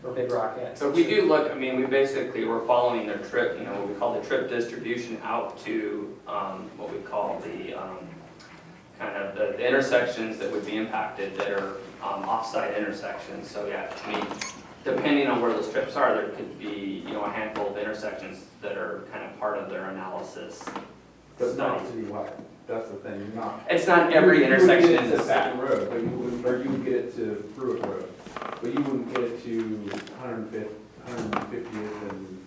or Big Rock So annexation. we do look, I mean, we're following their trip, you know, what we call the trip distribution out to, what we call the, kind of the intersections that would be impacted that are, off-site intersections. So yeah, I mean, depending on where those trips are, there could be, you know, a handful of intersections that are kind of part of their analysis. But not study. citywide, that's the thing, you're not. It's not every intersection You in would the get it to city. Baton Road, but you wouldn't, or you would get it to Pruitt Road, but you wouldn't get it to 150th and,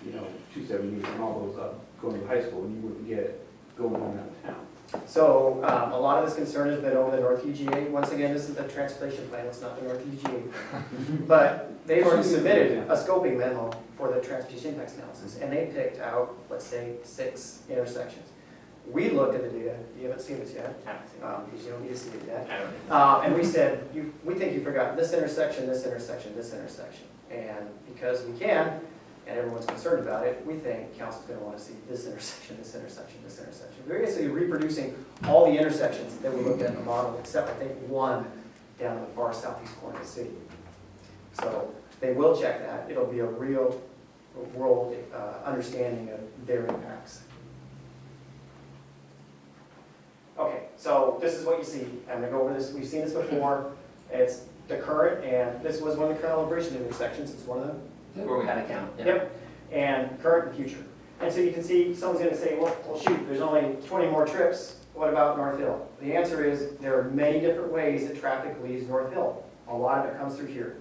you know, 270th and all those up going to high school, and you wouldn't get it going on out of town. So a lot of this concern has been over the North UGA. Once again, this is the transportation plan, it's not the North UGA. But they've already submitted a scoping memo for the transportation impacts analysis, and they picked out, let's say, 6 intersections. We looked at the data, you haven't seen this yet, because you don't need to see it yet. And we said, we think you forgot this intersection, this intersection, this intersection. And because we can, and everyone's concerned about it, we think council's gonna wanna see this intersection, this intersection, this intersection. We're basically reproducing all the intersections that we looked at in the model, except I think one down in the far southeast corner of the city. So they will check that. It'll be a real world understanding of their impacts. Okay, so this is what you see. I'm gonna go over this. We've seen this before. It's the current, and this was one of the calibration intersections. It's one of them. Where we had a count. Yeah. Yep, and current and future. And so you can see, someone's gonna say, well shoot, there's only 20 more trips. What about North Hill? The answer is, there are many different ways that traffic leaves North Hill. A lot of it comes through here.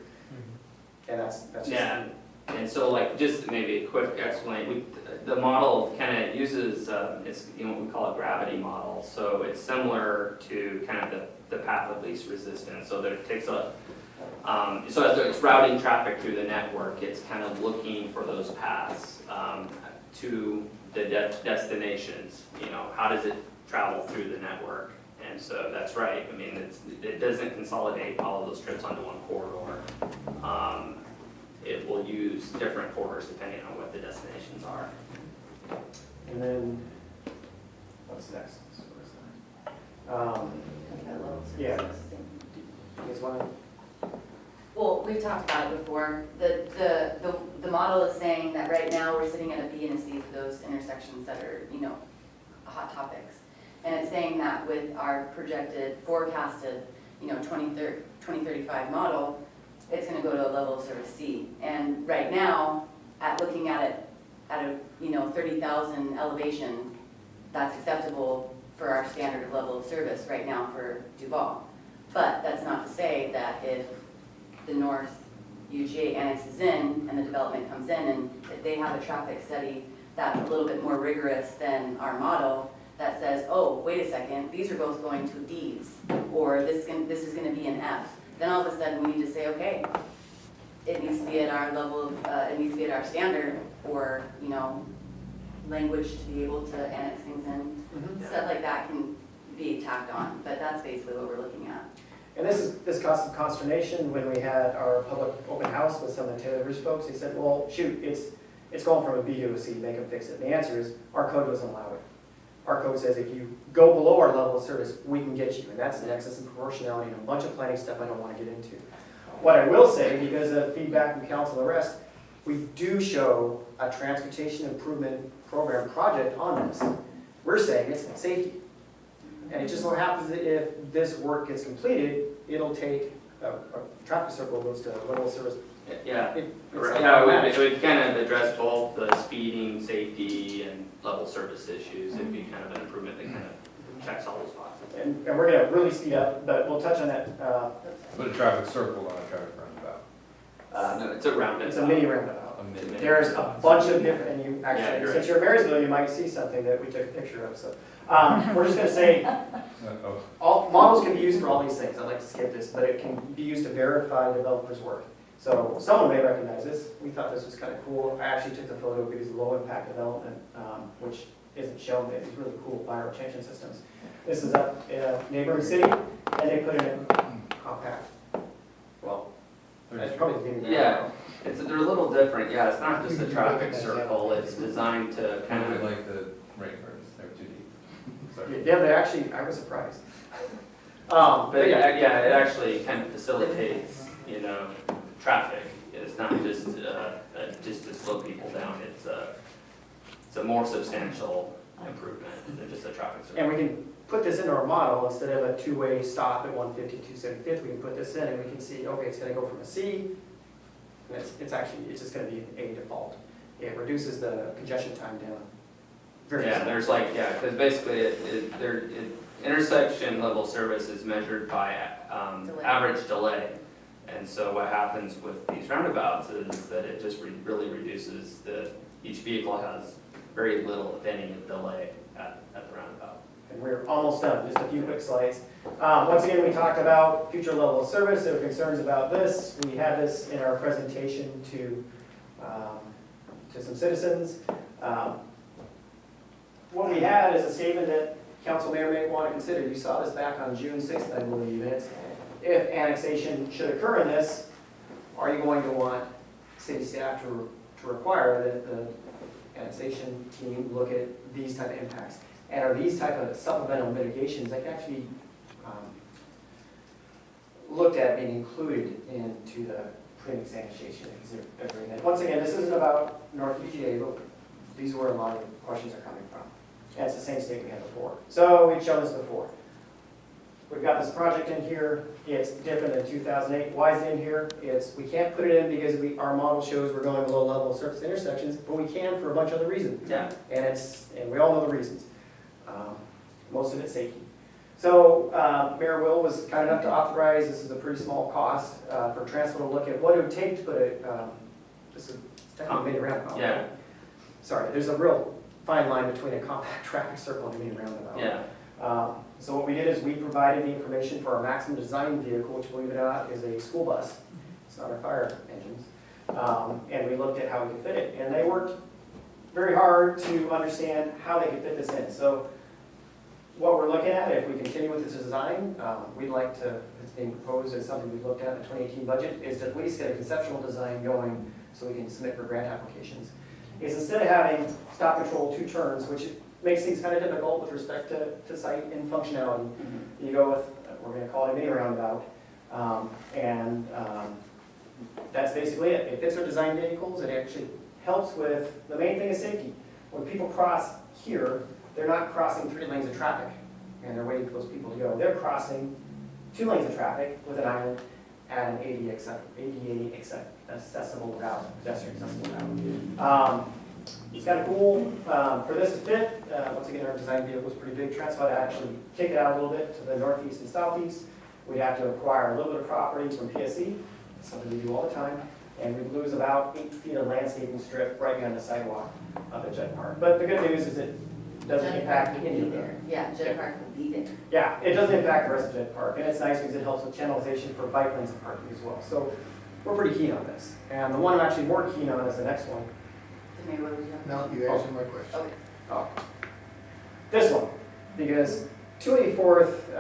And that's just. Yeah. And so like, just maybe a quick explanation, the model kind of uses, it's, you know, what we call a gravity model. So it's similar to kind of the path of least resistance. So that it takes a, so as it's routing traffic through the network, it's kind of looking for those paths to the destinations. You know, how does it travel through the network? And so that's right. I mean, it doesn't consolidate all of those trips onto one corridor. It will use different corridors depending on what the destinations are. And then, what's next? Yeah. You guys want to? Well, we've talked about it before. The model is saying that right now we're sitting at a B and a C for those intersections that are, you know, hot topics. And it's saying that with our projected, forecasted, you know, 2035 model, it's going to go to a level of service C. And right now, looking at it at a, you know, 30,000 elevation, that's acceptable for our standard level of service right now for Duvall. But that's not to say that if the North UGA annexes in and the development comes in, and if they have a traffic study that's a little bit more rigorous than our model, that says, oh, wait a second, these are both going to B's, or this is going to be an F. Then all of a sudden we need to say, okay, it needs to be at our level, it needs to be at our standard for, you know, language to be able to annex things in. Stuff like that can be tacked on, but that's basically what we're looking at. And this caused some consternation when we had our public open house with some of the Taylor Bridge folks. They said, well, shoot, it's going from a B to a C, make them fix it. And the answer is, our code doesn't allow it. Our code says if you go below our level of service, we can get you. And that's nexus and proportionality and a bunch of planning stuff I don't want to get into. What I will say, because of feedback from council and the rest, we do show a transportation improvement program project on this. We're saying it's safety. And it just so happens that if this work gets completed, it'll take a traffic circle goes to level of service. Yeah. It It would kind of address both the speeding, safety, and level service issues. It'd be kind of an improvement that kind of checks all those boxes. And we're going to really speed up, but we'll touch on that. Put a traffic circle on a traffic roundabout. No, it's a roundabout. It's a mini roundabout. A mini. There's a bunch of different, and you actually, Yeah, you're since you're in Marysville, you might see something that we took a picture of. So we're just going to say Oh, all models can be used for all these things. I'd like to skip this, but it can be used to verify developers' work. So someone may recognize this. We thought this was kind of cool. I actually took the photo because of low impact development, which isn't shown there. These really cool bioretention systems. This is up in a neighboring city, and they put it in compact. Well, that's probably the beginning. Yeah, they're a little different. Yeah, it's not just a traffic circle. It's designed to kind kind of of, like the rainbirds, they're too deep. Sorry. Yeah, they actually, I was surprised. but yeah, it actually kind of facilitates, you know, traffic. It's not just to slow people down, it's a more substantial improvement than just a traffic circle. And we can put this into our model, instead of a two-way stop at 150, 275th, we can put this in and we can see, okay, it's gonna go from a C, and it's just gonna be an A default. It reduces the congestion time down. Very Yeah, simple. there's like, yeah, because basically intersection level service is measured by Delay. average delay. And so what happens with these roundabouts is that it just really reduces each vehicle has very little, if any, delay at the roundabout. And we're almost done, just a few quick slides. Once again, we talked about future level of service, there were concerns about this. We had this in our presentation to some citizens. What we had is a statement that council may or may want to consider. You saw this back on June 6th, I believe. And it's, if annexation should occur in this, are you going to want city staff to require that the annexation team look at these type of impacts? And are these type of supplemental mitigations that can actually looked at being included into the pre-annexation agreement? Once again, this isn't about North UGA, but these are where a lot of the questions are coming from. And it's the same state we had before. So we've shown this before. We've got this project in here. It's different than 2008. Why is it in here? We can't put it in because our model shows we're going below level of surface intersections, but we can for a bunch of other reasons. Yeah. And we all know the reasons. Most of it's safety. So Mayor Will was kind enough to authorize, this is a pretty small cost, for Transco to look at what it would take to put this is technically a mini roundabout. Yeah. Sorry, there's a real fine line between a compact traffic circle and a mini roundabout. Yeah. So what we did is we provided the information for our maximum design vehicle, which, believe it or not, is a school bus. It's not our fire engines. And we looked at how we could fit it. And they worked very hard to understand how they could fit this in. So what we're looking at, if we continue with this design, we'd like to, it's being proposed as something we've looked at in the 2018 budget, is to at least get a conceptual design going so we can submit for grant applications. Is instead of having stop control 2 turns, which makes things kind of difficult with respect to site and functionality, you go with, we're going to call it a mini roundabout, and that's basically it. It fits our design vehicles. It actually helps with, the main thing is safety. When people cross here, they're not crossing 3 lanes of traffic and they're waiting for those people to go. They're crossing 2 lanes of traffic with an island and an ADA accessible route, pedestrian accessible route. It's kind of cool for this to fit. Once again, our design vehicle was pretty big. Transco to actually kick it out a little bit to the northeast and southeast. We'd have to acquire a little bit of property from PSC, something we do all the time, and we'd lose about 8 feet of landscaping strip right behind the sidewalk of the Jet Park. But the good news is it doesn't impact any of them. Yeah, Jet Park will be there. Yeah, it doesn't impact the rest of Jet Park, and it's nice because it helps with channelization for bike lanes and parking as well. So we're pretty keen on this. And the one I'm actually more keen on is the next one. Maybe what would you have? No, you answered my question. Okay. Oh. This one, because 284th,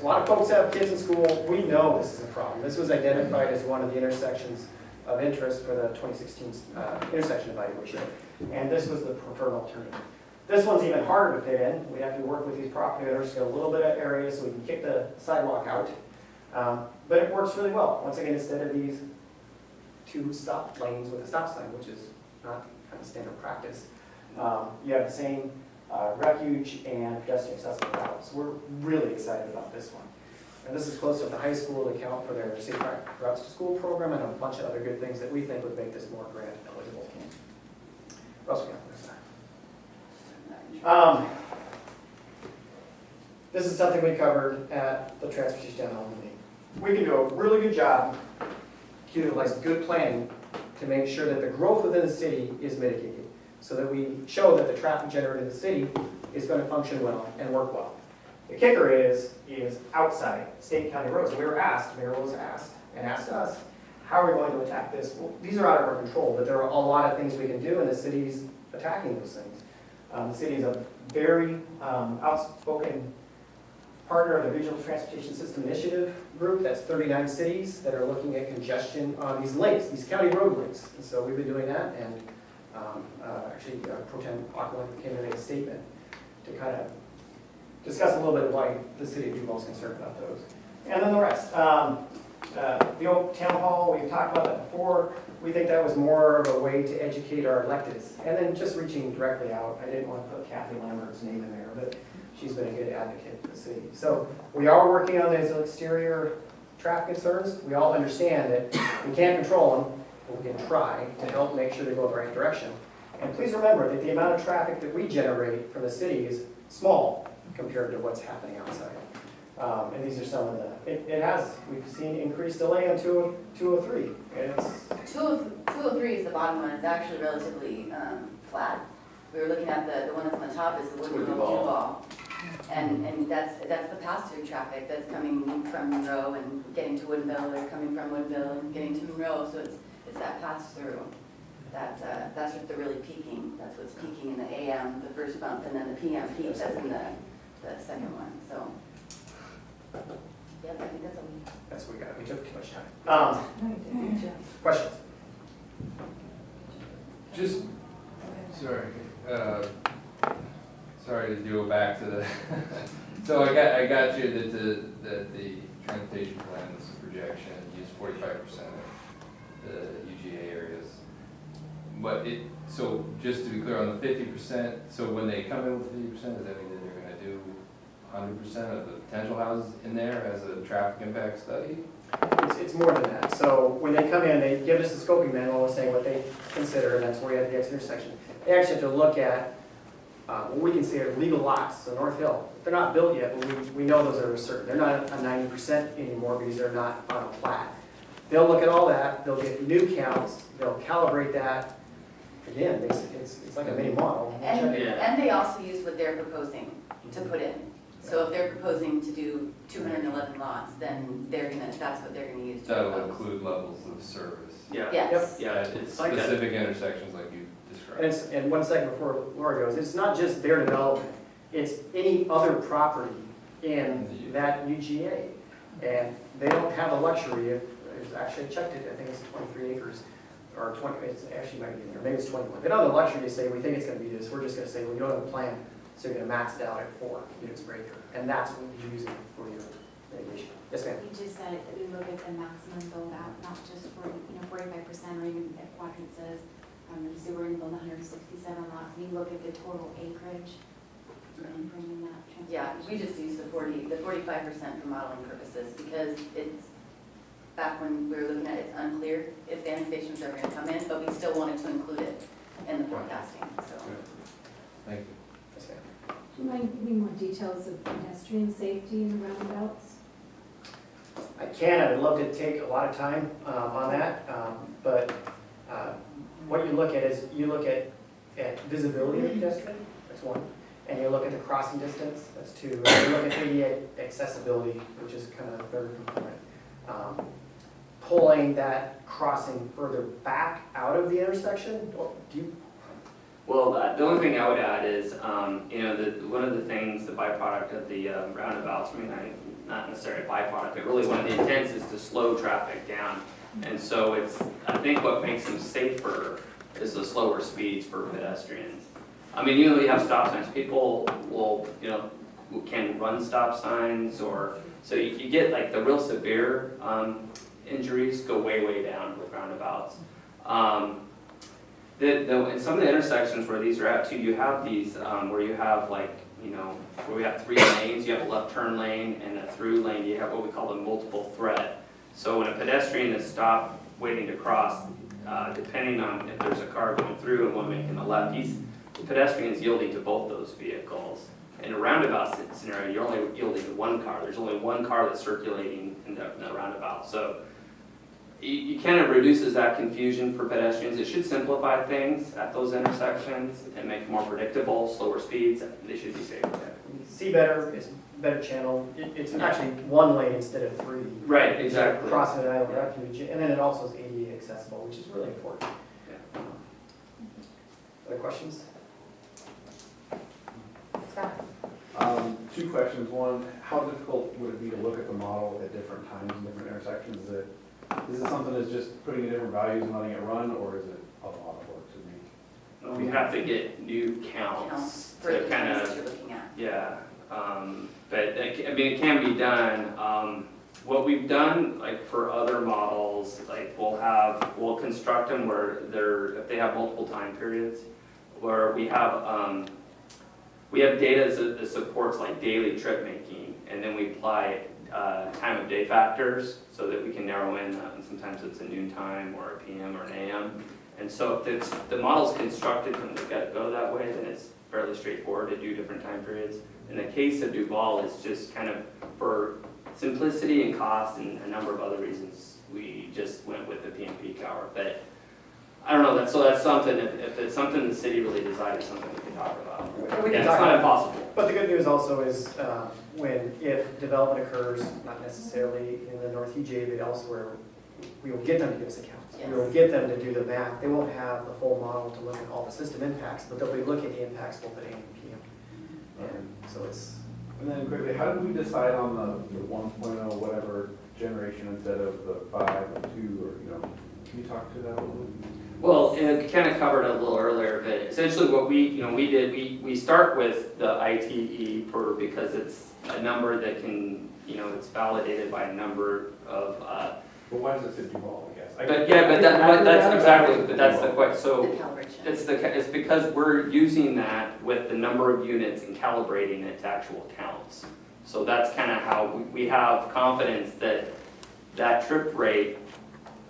a lot of folks have kids in school. We know this is a problem. This was identified as one of the intersections of interest for the 2016 intersection evaluation, and this was the preferred alternative. This one's even harder to fit in. We have to work with these property owners to get a little bit of area so we can kick the sidewalk out. But it works really well. Once again, instead of these 2 stop lanes with a stop sign, which is not kind of standard practice, you have the same refuge and pedestrian accessible routes. We're really excited about this one. And this is close to the high school to account for their safe routes to school program and a bunch of other good things that we think would make this more grant eligible. What else we got for this side? This is something we covered at the transportation down home meeting. We can do a really good job to utilize good planning to make sure that the growth within the city is mitigated, so that we show that the traffic generated in the city is going to function well and work well. The kicker is outside state and county roads. We were asked, Mayor was asked, and asked us, how are we going to attack this? Well, these are out of our control, but there are a lot of things we can do, and the city's attacking those things. The city is a very outspoken partner of the Regional Transportation System Initiative group. That's 39 cities that are looking at congestion on these links, these county road links. And so we've been doing that, and actually Pro Tem Aquilin came to make a statement to kind of discuss a little bit why the city of Duvall is concerned about those. And then the rest. The old town hall, we've talked about that before. We think that was more of a way to educate our electeds. And then just reaching directly out, I didn't want to put Kathy Lambert's name in there, but she's been a good advocate for the city. So we are working on those exterior traffic concerns. We all understand that we can't control them, but we can try to help make sure they go the right direction. And please remember that the amount of traffic that we generate from the city is small compared to what's happening outside. And these are some of we've seen increased delay on 203. And it's 203 is the bottom one, it's actually relatively flat. We were looking at the one that's on the top is the Woodville Duvall. And that's the pass-through traffic that's coming from Monroe and getting to Woodville, or coming from Woodville and getting to Monroe, so it's that pass-through. That's what they're really peaking, that's what's peaking in the AM, the first bump, and then the PM peak, that's in the second one, so. Yeah, I think that's all. that's what we got. We took too much time. Questions? Just, sorry to go back to the, so I got you that the transportation plan was a projection, use 45% of the UGA areas. But so just to be clear on the 50%, so when they come in with 50%, does that mean that they're gonna do 100% of the potential houses in there as a traffic impact study? It's more than that. So when they come in, they give us the scoping manual saying what they consider, and that's where you have the X intersection. They actually have to look at what we consider legal lots, so North Hill. They're not built yet, but we know those are certain. They're not a 90% anymore because they're not on a plat. They'll look at all that, they'll get new counts, they'll calibrate that. Again, it's like a mini model. And they also use what they're proposing to put in. So if they're proposing to do 211 lots, then that's what they're gonna use to That'll propose. include levels of service, Yeah. Yes. Yeah, it's Like that. specific intersections like you described. And 1 second before Laura goes, it's not just their development, it's any other property in that UGA. And they don't have the luxury of, actually I checked it, I think it's 23 acres, or 20, it's actually might be in there, maybe it's 21. They don't have the luxury to say, we think it's gonna be this, we're just gonna say, well, you don't have a plan, so you're gonna max it out at 4 units per acre. And that's what you're using for your mitigation. Yes, ma'am? You just said that we look at the maximum build out, not just for, 45%, or even if quadrant says, you say we're gonna build 167 lots, we look at the total acreage and bring in that transportation. Yeah, we just use the 45% for modeling purposes because it's, back when we were looking at it, it's unclear if the annexations are gonna come in, but we still wanted to include it in the forecasting, so. Thank you. Yes, ma'am. Do you mind giving more details of pedestrian safety in the roundabouts? I can, I'd love to take a lot of time on that, but what you look at is, you look at visibility of the pedestrian, that's one, and you look at the crossing distance, that's two, and you look at ADA accessibility, which is kind of the third component. Pulling that crossing further back out of the intersection, do you? Well, the only thing I would add is, one of the things, the byproduct of the roundabouts, not necessarily a byproduct, but really one of the intents is to slow traffic down. And so I think what makes them safer is the slower speeds for pedestrians. You have stop signs, people will, can run stop signs, or, so you get like the real severe injuries go way down with roundabouts. In some of the intersections where these are at too, you have these where you have where we have 3 lanes, you have a left turn lane and a through lane, you have what we call a multiple threat. So when a pedestrian is stopped waiting to cross, depending on if there's a car going through and one making a left, the pedestrian is yielding to both those vehicles. In a roundabout scenario, you're only yielding to one car. There's only one car that's circulating in the roundabout. So it kind of reduces that confusion for pedestrians. It should simplify things at those intersections and make it more predictable, slower speeds. They should be safer. See better, it's a better channel, it's actually 1 lane instead of 3. Right, exactly. Crossing an island refuge, and then it also is ADA accessible, which is really important. Yeah. Other questions? Scott? 2 questions. One, how difficult would it be to look at the model at different times and different intersections? Is it something that's just putting in different values and letting it run, or is it a lot of work to make? We have to get new counts Counts for the to kind things that of, you're looking at. yeah. But it can be done. what we've done, like for other models, like we'll construct them where if they have multiple time periods, where we have data that supports like daily trip making, and then we apply time of day factors so that we can narrow in, and sometimes it's a noon time or a PM or an AM. And so if the model's constructed from the get-go that way, then it's fairly straightforward to do different time periods. In the case of Duvall, it's just kind of for simplicity and cost and a number of other reasons, we just went with the PM peak hour. But I don't know, that's something, if it's something the city really decides, something we can talk about. We can Yeah, talk it's not about it. impossible. But the good news also is if development occurs, not necessarily in the North UGA, but elsewhere, we will get them to give us accounts. We will get them to do the math. They won't have the full model to look at all the system impacts, but they'll be looking at the impacts both at AM and PM. And so it's, And then quickly, how did we decide on the 1.0 whatever generation instead of the 5 or 2, or, you know, can you talk to that a little bit? Well, and we kind of covered it a little earlier, but essentially what we did, we start with the ITE because it's a number that can, it's validated by a number of, But why does it say Duvall, I guess? but that's exactly, but that's the question. The So calibration. it's because we're using that with the number of units and calibrating it to actual counts. So that's kind of how we have confidence that that trip rate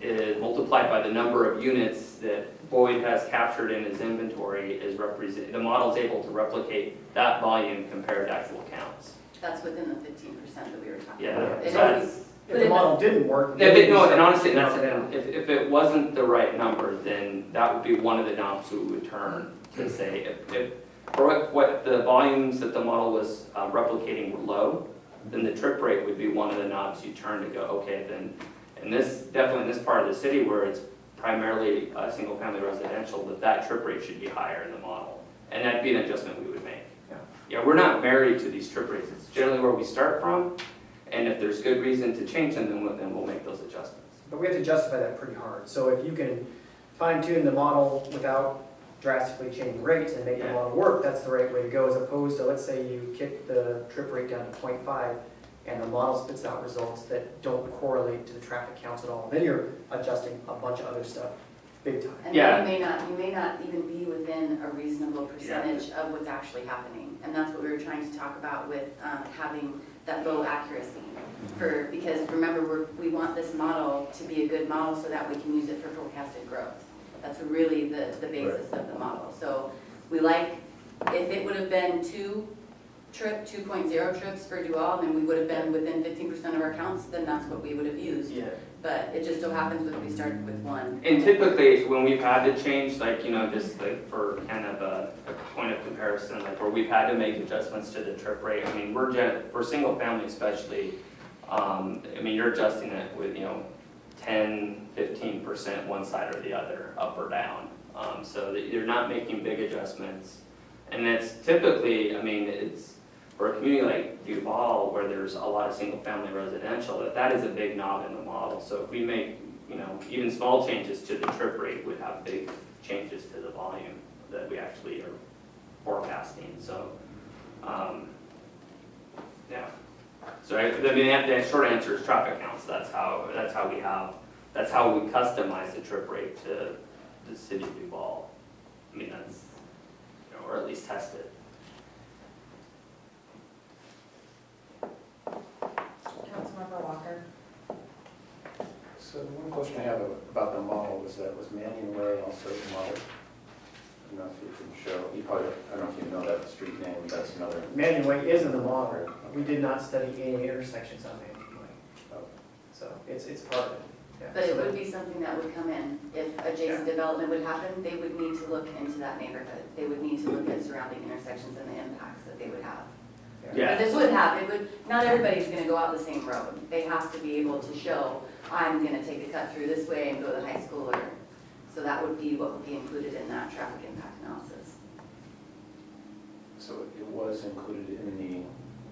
is multiplied by the number of units that Boyd has captured in his inventory is the model's able to replicate that volume compared to actual counts. That's within the 15% that we were talking Yeah, about. so And that's- if the model didn't work. And honestly, that's, down. if it wasn't the right number, then that would be one of the knobs we would turn to say, if what the volumes that the model was replicating were low, then the trip rate would be one of the knobs you turn to go, okay, then, and definitely in this part of the city where it's primarily single-family residential, that trip rate should be higher in the model. And that'd be an adjustment we would make. Yeah, we're not married to these trip rates. It's generally where we start from. And if there's good reason to change them, then we'll make those adjustments. But we have to justify that pretty hard. So if you can fine tune the model without drastically changing rates and make the model work, that's the right way to go, as opposed to, let's say you kick the trip rate down to 0.5 and the model spits out results that don't correlate to the traffic counts at all. Then you're adjusting a bunch of other stuff big time. And Yeah. then you may not even be within a reasonable percentage of what's actually happening. And that's what we were trying to talk about with having that low accuracy. Because remember, we want this model to be a good model so that we can use it for forecasted growth. That's really the basis of the model. So we like, if it would have been 2.0 trips for Duvall, then we would have been within 15% of our counts, then that's what we would have used. Yeah. But it just so happens that we started with 1. And typically, when we've had to change, just like for kind of a point of comparison, like where we've had to make adjustments to the trip rate, I mean, for single family especially, you're adjusting it with, 10, 15% one side or the other, up or down. So that you're not making big adjustments. And it's typically, it's for a community like Duvall, where there's a lot of single family residential, that is a big knob in the model. So if we make, even small changes to the trip rate would have big changes to the volume that we actually are forecasting. So, yeah. So the short answer is traffic counts. That's how we customize the trip rate to the city of Duvall. That's, or at least test it. Councilmember Walker. So the one question I have about the model was Mannion Way also the model? I don't know if you can show, I don't know if you know that street name, that's another. Mannion Way is in the model. We did not study any intersections on Mannion Way. So it's part of it. Yeah. But it So would be something that would come in. If adjacent development would happen, they would need to look into that neighborhood. They would need to look at surrounding intersections and the impacts that they would have. Yeah. Because not everybody's gonna go out the same road. They have to be able to show, I'm gonna take a cut through this way and go to high school, so that would be what would be included in that traffic impact analysis. So it was included in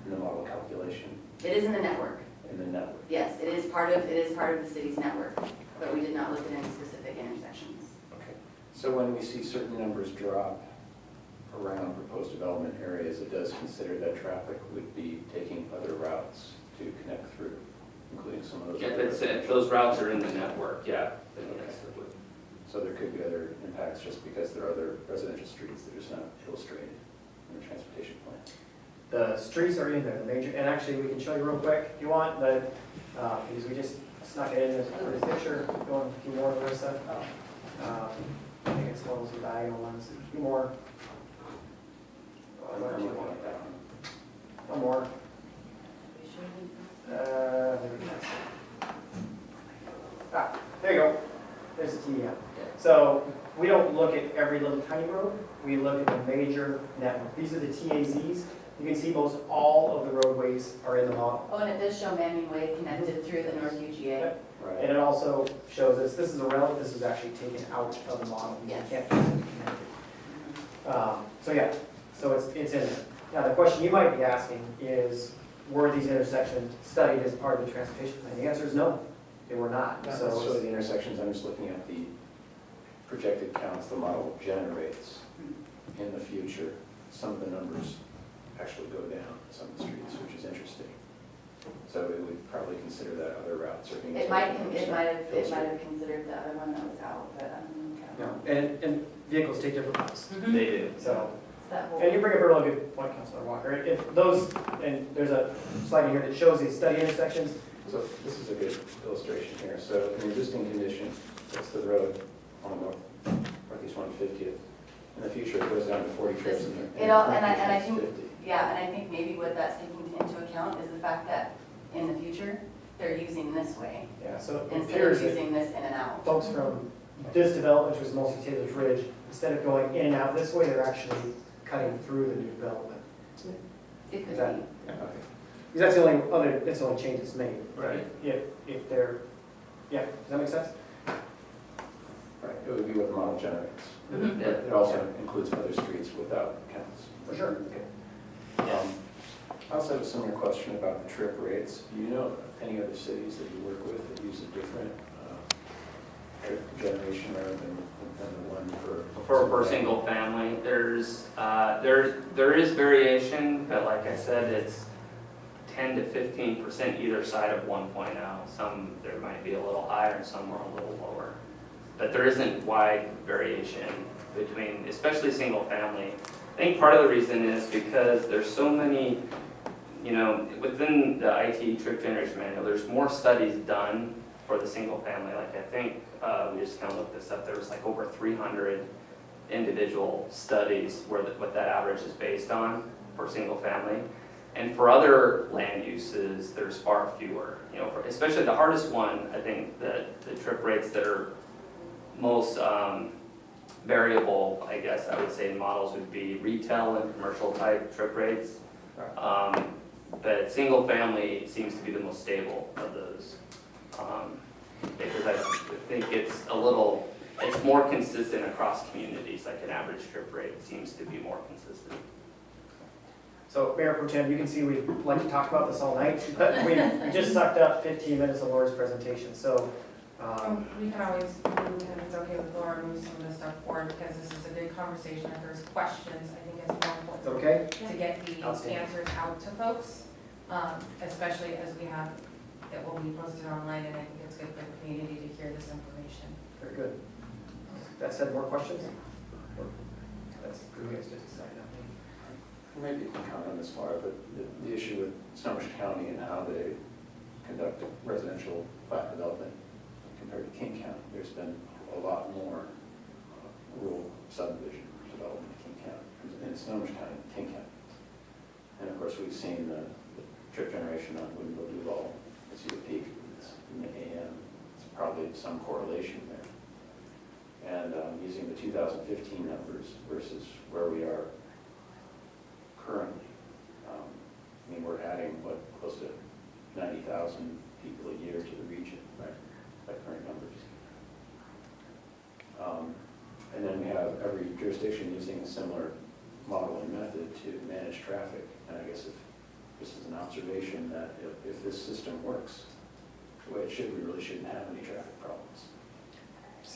the model calculation, It is in the network. in the network? Yes, it is part of the city's network, but we did not look at any specific intersections. Okay. So when we see certain numbers drop around proposed development areas, it does consider that traffic would be taking other routes to connect through. including some of those. Yeah, other if those routes are in the network, yeah, then yes, it would. So there could be other impacts just because there are other residential streets that are just not illustrated in the transportation plan. The streets are in there, the major, and actually, we can show you real quick if you want, but, because we just snuck it in this picture, going a few more, Larissa. I think it's one of those diagonal ones, a few more. I'm looking at that one. One more. There we go. There you go. There's the TDM. So we don't look at every little tiny road. We look at the major network. These are the TAZs. You can see most all of the roadways are in the model. Oh, and it does show Manning Way connected through the North UGA. Right. And it also shows us, this is a relic, this is actually taken out of the model. You Yes. can't use it connected. So yeah, so it's in there. Now, the question you might be asking is, were these intersections studied as part of the transportation plan? The answer is no, they were not. Not So necessarily the intersections, I'm just looking at the projected counts the model generates in the future. Some of the numbers actually go down in some of the streets, which is interesting. So we would probably consider that other routes are being. It might have considered the other one that was out, but I don't know. and vehicles take different routes. They do. So, It's that whole. and you bring up a really good point, Councilor Walker. If those, and there's a slide in here that shows these study intersections. So this is a good illustration here. So in existing condition, that's the road on the northeast 150th. In the future, it goes down to 40 trips. It all, and I think, 50. yeah, and I think maybe what that's taking into account is the fact that in the future, they're using this way Yeah, so it instead appears of that using this in and out. folks from this development, which was mostly Taylor's Ridge, instead of going in and out this way, they're actually cutting through the new development. It could Is that- be. Because that's the only change that's made. Right. If they're, yeah, does that make sense? Right, it would be what the model generates. Mhm. Yeah. It also includes other streets without counts. For sure. I also have a similar question about the trip rates. Do you know any other cities that you work with that use a different trip generation rather than the one for? For single family, there is variation, but like I said, it's 10 to 15% either side of 1.0. Some, there might be a little higher and some are a little lower. But there isn't wide variation between, especially single family. I think part of the reason is because there's so many, within the IT trip generation manual, there's more studies done for the single family. Like I think, we just kind of looked this up, there was like over 300 individual studies what that average is based on for single family. And for other land uses, there's far fewer. Especially the hardest one, I think that the trip rates that are most variable, I guess I would say in models would be retail and commercial type trip rates. But single family seems to be the most stable of those. Because I think it's more consistent across communities, like an average trip rate seems to be more consistent. So Mayor Pro Tem, you can see we'd like to talk about this all night, but we just sucked up 15 minutes of Laura's presentation, so. We can always, if it's okay with Laura, move some of this stuff forward, because this is a good conversation. If there's questions, I think it's more It's important okay? to get the Outstanding. answers out to folks, especially as we have, it will be posted online, and I think it's good for the community to hear this information. Very good. That said, more questions? That's good, we guys just decided. Maybe you can comment on this, Laura, but the issue with Snohomish County and how they conduct residential plat development compared to King County, there's been a lot more rural subdivision development in King County, in Snohomish County, King County. And of course, we've seen the trip generation on Woodinville Duvall, it's a peak, it's in the AM, it's probably some correlation there. And using the 2015 numbers versus where we are currently, we're adding, close to 90,000 people a year to the region, right, by current numbers. And then we have every jurisdiction using a similar model and method to manage traffic. And I guess if this is an observation that if this system works the way it should, we really shouldn't have any traffic problems.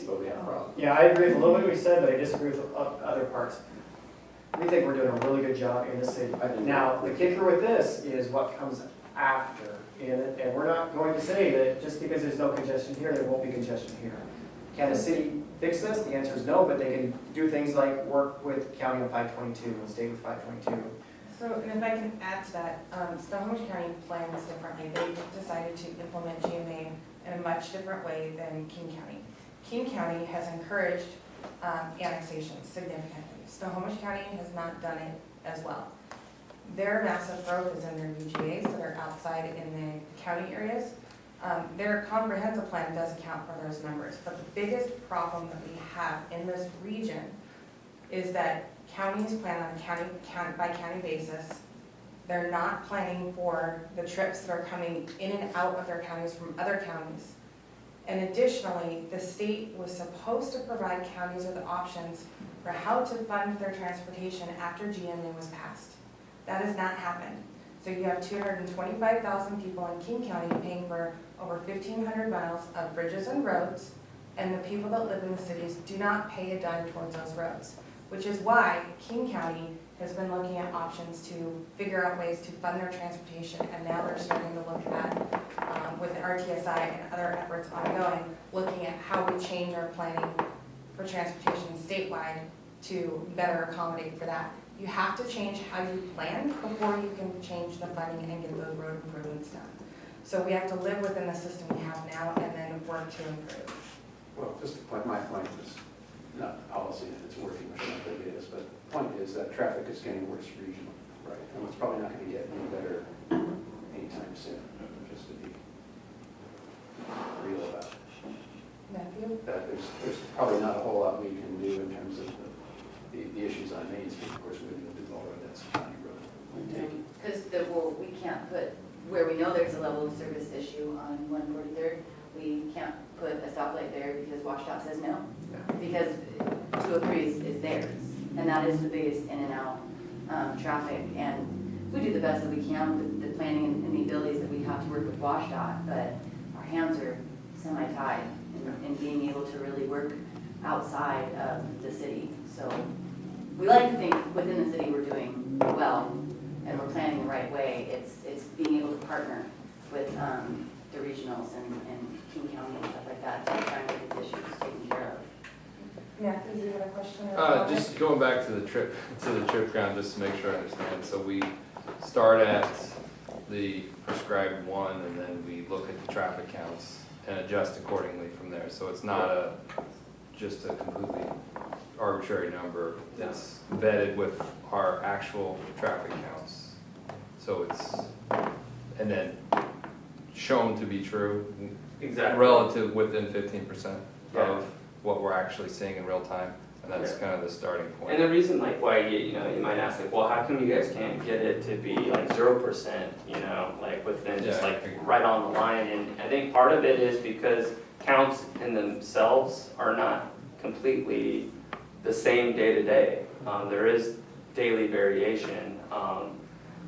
But we have problems. Yeah, I agree with a little bit what you said, but I disagree with other parts. We think we're doing a really good job in the city. I think- Now, the kicker with this is what comes after. And we're not going to say that just because there's no congestion here, there won't be congestion here. Can the city fix this? The answer is no, but they can do things like work with county on 522 and state with 522. So, and if I can add to that, Snohomish County plans differently. They decided to implement GMA in a much different way than King County. King County has encouraged annexation significantly. Snohomish County has not done it as well. Their massive growth is in their UGAs that are outside in the county areas. Their comprehensive plan does account for those numbers, but the biggest problem that we have in this region is that counties plan on county by county basis. They're not planning for the trips that are coming in and out of their counties from other counties. And additionally, the state was supposed to provide counties with options for how to fund their transportation after GMA was passed. That has not happened. So you have 225,000 people in King County paying for over 1,500 miles of bridges and roads, and the people that live in the cities do not pay a dime towards those roads, which is why King County has been looking at options to figure out ways to fund their transportation, and now they're starting to look at, with the RTSI and other efforts ongoing, looking at how we change our planning for transportation statewide to better accommodate for that. You have to change how you plan before you can change the funding and get those road improvements done. So we have to live within the system we have now and then work to improve. Well, just like my point is, not policy if it's working, which I don't think it is, but the point is that traffic is getting worse regionally, right? And it's probably not going to get any better anytime soon, just to be real about it. Matthew? That there's probably not a whole lot we can do in terms of the issues on Main Street. Of course, we're going to do Duvall Road, that's a county road. We take it. Because we can't put, where we know there's a level of service issue on 143rd, we can't put a stoplight there because WashDOT says no. Because 203 is theirs, and that is the biggest in and out traffic. And we do the best that we can with the planning and the abilities that we have to work with WashDOT, but our hands are semi-tied in being able to really work outside of the city. So we like to think within the city we're doing well and we're planning the right way. It's being able to partner with the regionals and King County and stuff like that to try and get these issues taken care of. Matthew, you had a question or a comment? Just going back to the trip ground, just to make sure I understand. So we start at the prescribed one, and then we look at the traffic counts and adjust accordingly from there. So it's not just a completely arbitrary number. It's vetted with our actual traffic counts. So it's, and then shown to be true. Exactly. Relative within 15% Yeah. of what we're actually seeing in real time. And that's Yeah. kind of the starting point. And the reason, like, why you might ask, like, well, how come you guys can't get it to be like 0%, like within just Yeah, I like figured. right on the line? And I think part of it is because counts in themselves are not completely the same day to day. There is daily variation,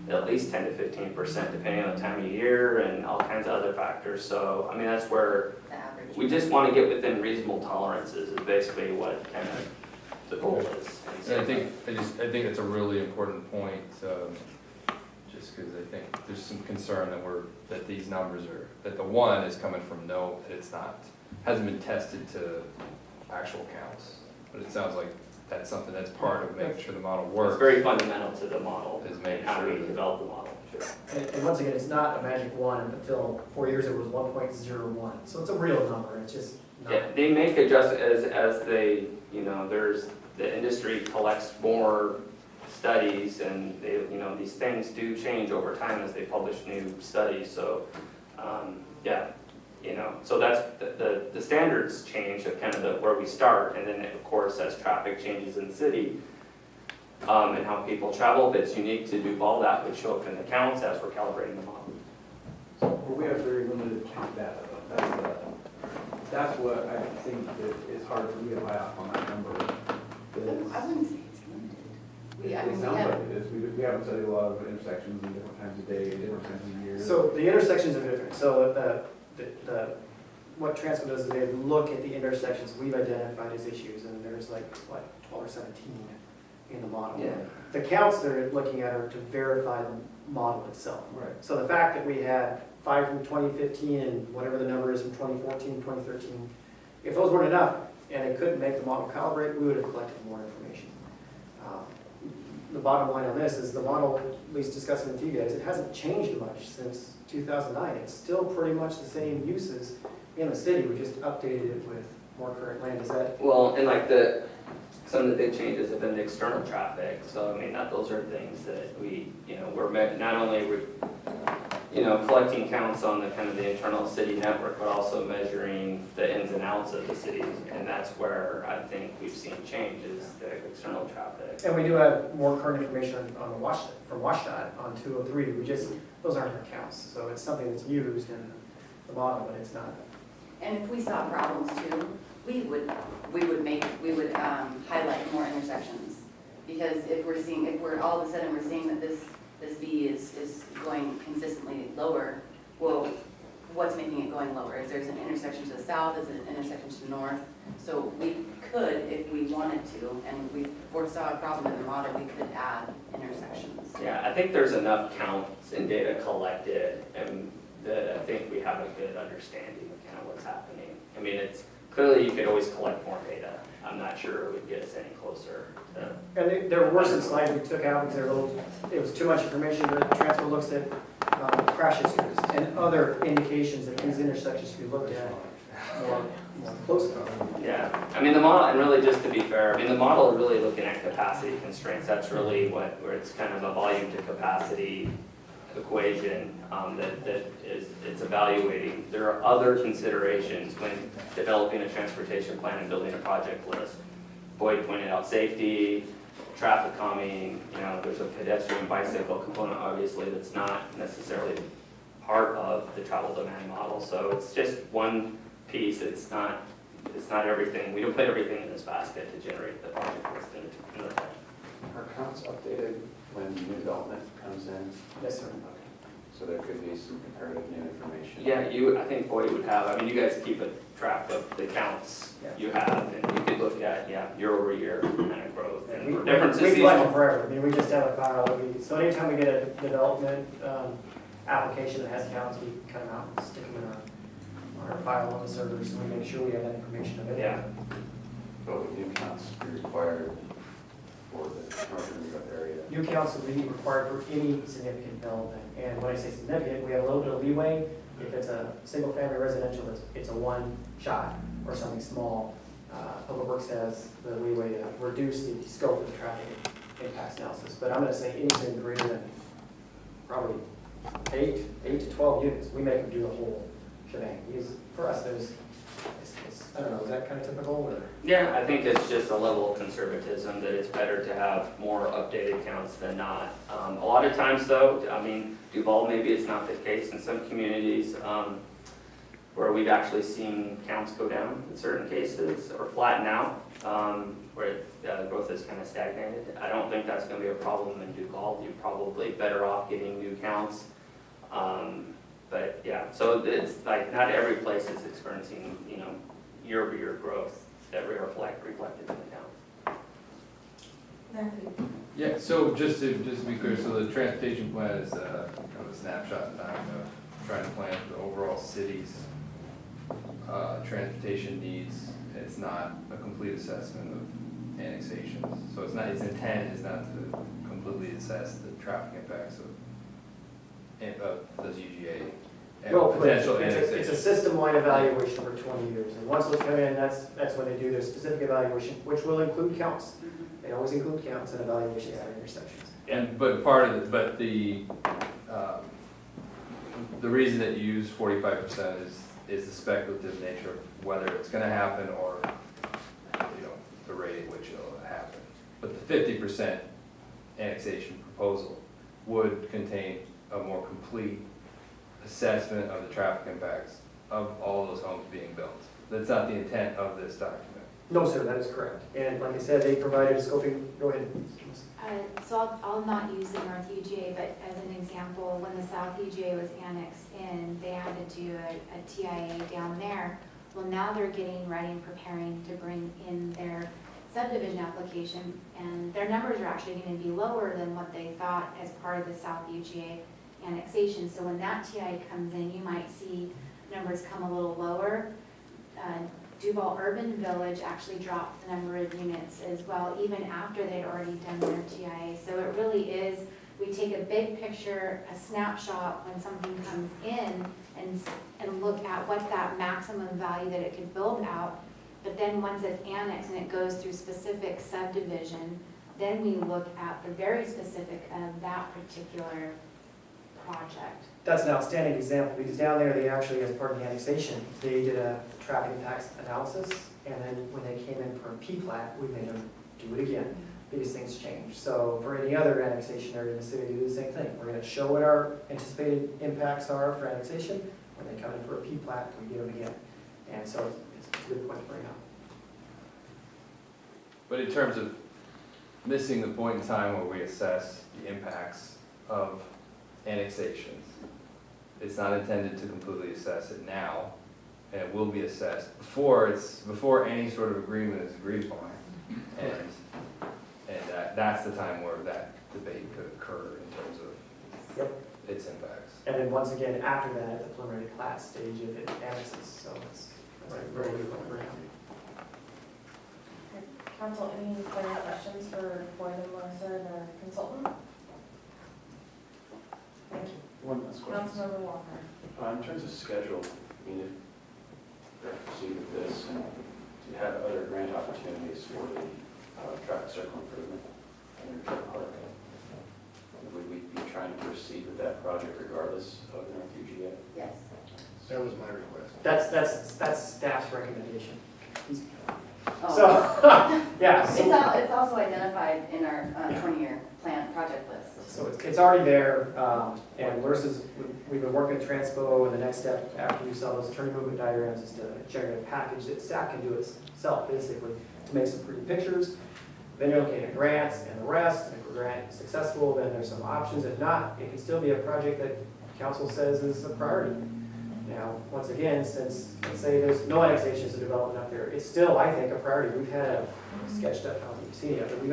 at least 10 to 15%, depending on the time of year and all kinds of other factors. So, I mean, that's where The average. we just want to get within reasonable tolerances is basically what kind of the goal is. And I think it's a really important point, just because I think there's some concern that these numbers that the one is coming from no, it's not, hasn't been tested to actual counts. But it sounds like that's something that's part of making sure the model works. It's very fundamental to the model Is making and how we sure that- develop the model. Sure. And once again, it's not a magic one. Until 4 years it was 1.01. So it's a real number. It's just not. Yeah, they make adjustments as they, the industry collects more studies and they, these things do change over time as they publish new studies. So, so that's, the standards change at kind of where we start. And then of course, as traffic changes in the city, and how people travel, if it's unique to Duvall, that would show up in the counts as we're calibrating the model. Well, we have very limited count data, though. That's what I think that is hard for me to buy off on that number. I wouldn't say it's limited. It sounds like it is. We haven't studied a lot of intersections in different times of day, different times of year. So the intersections are different. So what Transco does is they look at the intersections we've identified as issues, and there's like, 12 or 17. in the model. Yeah. The counts they're looking at are to verify the model itself. Right. So the fact that we had 5 from 2015 and whatever the number is from 2014, 2013, if those weren't enough and they couldn't make the model calibrate, we would have collected more information. The bottom line on this is the model, at least discussing with you guys, it hasn't changed much since 2009. It's still pretty much the same uses in the city. We just updated it with more current land. Is that? Well, and like some of the big changes have been the external traffic, so I mean, those are things that we, we're not only collecting counts on the kind of the internal city network, but also measuring the ins and outs of the city, and that's where I think we've seen changes, the external traffic. And we do have more current information on the from WashDOT on 203. Those aren't our counts, so it's something that's used in the model, but it's not. And if we saw problems too, we would highlight more intersections. Because if we're all of a sudden we're seeing that this V is going consistently lower, well, what's making it going lower? Is there an intersection to the south, is it an intersection to the north? So we could, if we wanted to, and we foresaw a problem in the model, we could add intersections. Yeah, I think there's enough counts and data collected, and that I think we have a good understanding of kind of what's happening. I mean, it's clearly you could always collect more data. I'm not sure it would get us any closer to. And there were some slides we took out because it was too much information, but the transfer looks at crash histories and other indications that these intersections should be looked at more closely. Yeah, I mean, the model, and really just to be fair, I mean, the model is really looking at capacity constraints. That's really where it's kind of a volume to capacity equation it's evaluating. There are other considerations when developing a transportation plan and building a project list. Boyd pointed out safety, traffic calming, there's a pedestrian bicycle component obviously that's not necessarily part of the travel demand model. So it's just one piece, it's not everything. We don't put everything in this basket to generate the project list in the Are counts updated when new development comes in? Yes, sir. Okay. So there could be some comparative new information. Yeah, I think Boyd would have, I mean, you guys keep a track of the counts you have, and you could look at, year over year kind of growth and We differences. collect them forever. I mean, we just have a file so anytime we get a development application that has counts, we cut them out and stick them in our file on the server, so we make sure we have that information available. Yeah. But would new counts be required for the commercial area? New counts will be required for any significant development, and when I say significant, we have a little bit of leeway. If it's a single-family residential, it's a one shot, or something small. Public Works has the leeway to reduce the scope of the traffic impacts analysis, but I'm going to say anything greater than probably 8 to 12 units, we make them do the whole shebang. Because for us, I don't know, is that kind of typical, or? Yeah, I think it's just a level of conservatism that it's better to have more updated counts than not. A lot of times though, I mean, Duvall, maybe it's not the case in some communities where we've actually seen counts go down in certain cases or flatten out, where growth is kind of stagnated. I don't think that's going to be a problem in Duvall. You're probably better off getting new counts. But yeah, so it's like not every place is experiencing, year-over-year growth that we reflected in the count. Yeah, so just to be clear, so the transportation plan is kind of a snapshot in time of trying to plan for the overall city's transportation needs. It's not a complete assessment of annexations. So its intent is not to completely assess the traffic impacts of those UGA and Well, potential it's annexations. a system-wide evaluation for 20 years, and once those come in, that's when they do their specific evaluation, which will include counts. They always include counts and evaluations at intersections. But part of the reason that you use 45% is the speculative nature of whether it's going to happen or the rate at which it'll happen. But the 50% annexation proposal would contain a more complete assessment of the traffic impacts of all those homes being built. That's not the intent of this document. No, sir, that is correct. And like I said, they provided a scoping, go ahead. So I'll not use the North UGA, but as an example, when the South UGA was annexed in, they had to do a TIA down there. Well, now they're getting ready and preparing to bring in their subdivision application, and their numbers are actually gonna be lower than what they thought as part of the South UGA annexation. So when that TI comes in, you might see numbers come a little lower. Duvall Urban Village actually dropped the number of units as well, even after they'd already done their TIA. So it really is, we take a big picture, a snapshot when something comes in and look at what's that maximum value that it could build out. But then once it's annexed and it goes through specific subdivision, then we look at the very specific of that particular project. That's an outstanding example, because down there, they actually, as part of the annexation, they did a traffic impacts analysis, and then when they came in for a P-plat, we made them do it again, because things change. So for any other annexation area in the city, we do the same thing. We're gonna show what our anticipated impacts are for annexation. When they come in for a P-plat, we do them again. And so it's a good point to bring up. But in terms of missing the point in time where we assess the impacts of annexations, it's not intended to completely assess it now, and it will be assessed before any sort of agreement is agreed upon. And that's the time where that debate could occur in terms of Yep. its impacts. And then once again, after that, at the preliminary plat stage, if it annexes, so that's a very good point to bring up. Council, any further questions for Boyd and Melissa and our consultant? Thank you. One last question. Councilmember Walker. In terms of schedule, I mean, if we proceed with this and to have other grant opportunities for the traffic circle improvement in Energy Park, would we be trying to proceed with that project regardless of the North UGA? Yes. That was my request. That's staff's recommendation. Oh. So, yeah, It's also identified in our 20-year plan project list. so it's already there, and we've been working with Transpo, and the next step after you saw those turning movement diagrams is to generate a package that staff can do itself, basically, to make some pretty pictures. Then you're looking at grants and the rest, and if the grant is successful, then there's some options. If not, it can still be a project that council says is a priority. Now, once again, since, let's say there's no annexations of development up there, it's still, I think, a priority. We've had sketched up, I don't know if you've seen it, but we've